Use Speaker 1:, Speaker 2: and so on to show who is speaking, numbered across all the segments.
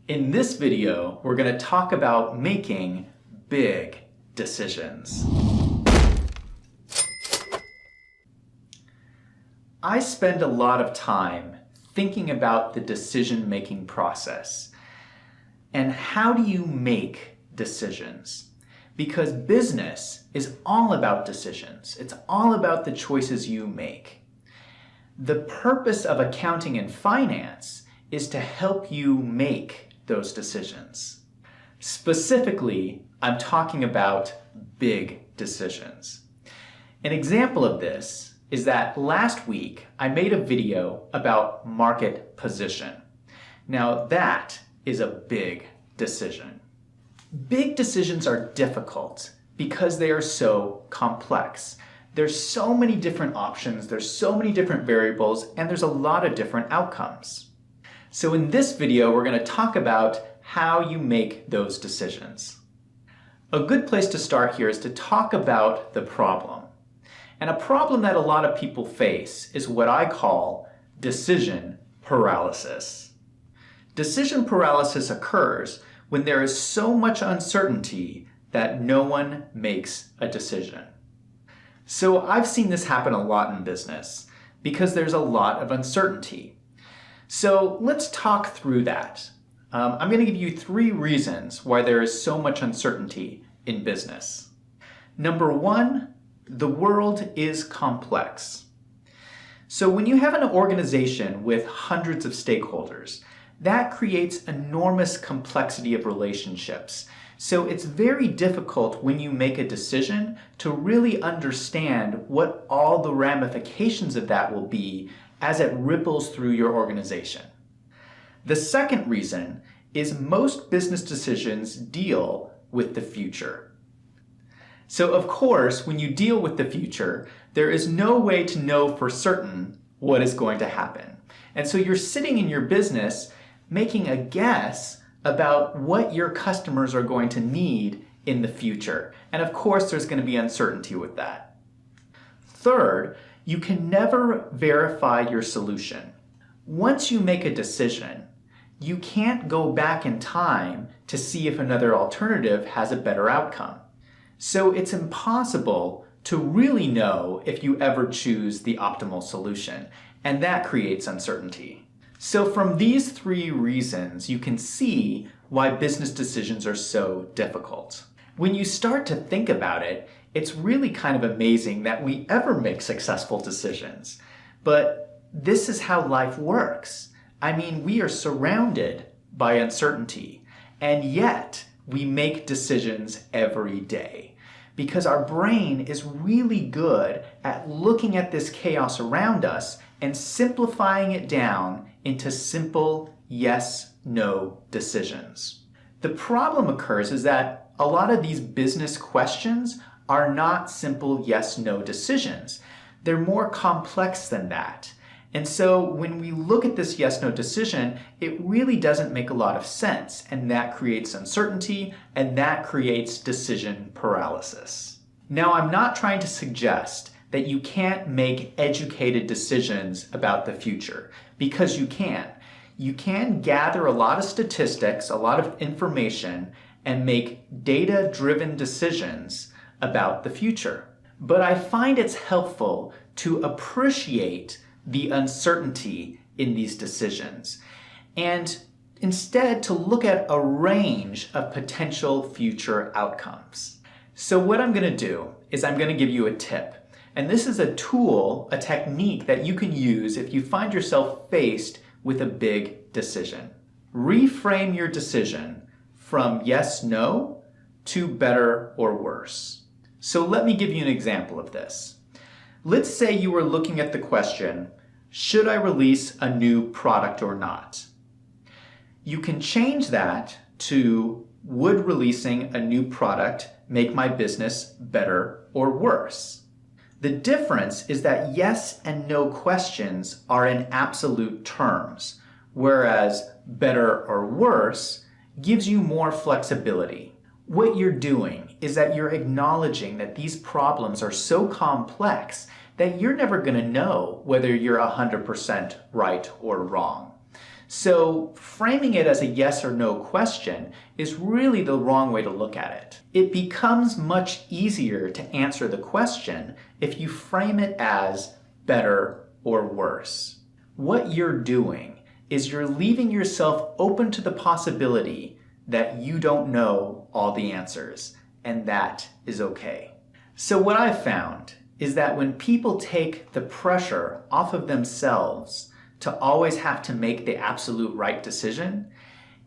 Speaker 1: In this video, we're going to talk about making big decisions. I spend a lot of time thinking about the decision-making process. And how do you make decisions? Because business is all about decisions. It's all about the choices you make. The purpose of accounting and finance is to help you make those decisions. Specifically, I'm talking about big decisions. An example of this is that last week I made a video about market position. Now that is a big decision. Big decisions are difficult because they are so complex. There's so many different options, there's so many different variables, and there's a lot of different outcomes. So in this video, we're going to talk about how you make those decisions. A good place to start here is to talk about the problem. And a problem that a lot of people face is what I call decision paralysis. Decision paralysis occurs when there is so much uncertainty that no one makes a decision. So I've seen this happen a lot in business because there's a lot of uncertainty. So let's talk through that. I'm going to give you 3 reasons why there is so much uncertainty in business. Number 1, the world is complex. So when you have an organization with hundreds of stakeholders, that creates enormous complexity of relationships. So it's very difficult when you make a decision to really understand what all the ramifications of that will be as it ripples through your organization. The second reason is most business decisions deal with the future. So of course, when you deal with the future, there is no way to know for certain what is going to happen. And so you're sitting in your business making a guess about what your customers are going to need in the future. And of course, there's going to be uncertainty with that. Third, you can never verify your solution. Once you make a decision, you can't go back in time to see if another alternative has a better outcome. So it's impossible to really know if you ever choose the optimal solution, and that creates uncertainty. So from these 3 reasons, you can see why business decisions are so difficult. When you start to think about it, it's really kind of amazing that we ever make successful decisions. But this is how life works. I mean, we are surrounded by uncertainty, and yet we make decisions every day. Because our brain is really good at looking at this chaos around us and simplifying it down into simple yes/no decisions. The problem occurs is that a lot of these business questions are not simple yes/no decisions. They're more complex than that. And so when we look at this yes/no decision, it really doesn't make a lot of sense, and that creates uncertainty, and that creates decision paralysis. Now, I'm not trying to suggest that you can't make educated decisions about the future, because you can. You can gather a lot of statistics, a lot of information, and make data-driven decisions about the future. But I find it's helpful to appreciate the uncertainty in these decisions, and instead to look at a range of potential future outcomes. So what I'm going to do is I'm going to give you a tip. And this is a tool, a technique that you can use if you find yourself faced with a big decision. Reframe your decision from yes, no to better or worse. So let me give you an example of this. Let's say you were looking at the question, should I release a new product or not? You can change that to, would releasing a new product make my business better or worse? The difference is that yes and no questions are in absolute terms, whereas better or worse gives you more flexibility. What you're doing is that you're acknowledging that these problems are so complex that you're never going to know whether you're 100% right or wrong. So framing it as a yes or no question is really the wrong way to look at it. It becomes much easier to answer the question if you frame it as better or worse. What you're doing is you're leaving yourself open to the possibility that you don't know all the answers, and that is okay. So what I've found is that when people take the pressure off of themselves to always have to make the absolute right decision,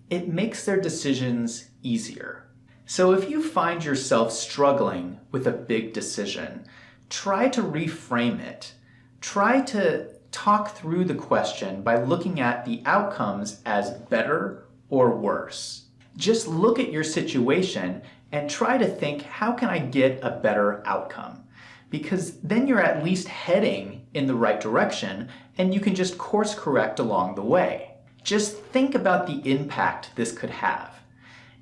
Speaker 1: it makes their decisions easier. So if you find yourself struggling with a big decision, try to reframe it. Try to talk through the question by looking at the outcomes as better or worse. Just look at your situation and try to think, how can I get a better outcome? Because then you're at least heading in the right direction and you can just course correct along the way. Just think about the impact this could have.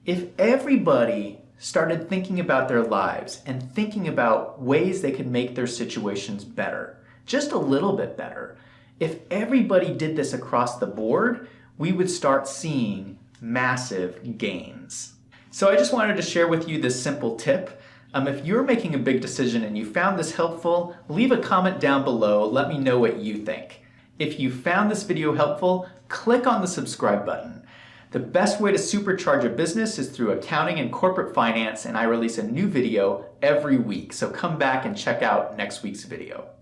Speaker 1: If everybody started thinking about their lives and thinking about ways they could make their situations better, just a little bit better, if everybody did this across the board, we would start seeing massive gains. So I just wanted to share with you this simple tip. If you're making a big decision and you found this helpful, leave a comment down below. Let me know what you think. If you found this video helpful, click on the subscribe button. The best way to supercharge a business is through accounting and corporate finance, and I release a new video every week. So come back and check out next week's video.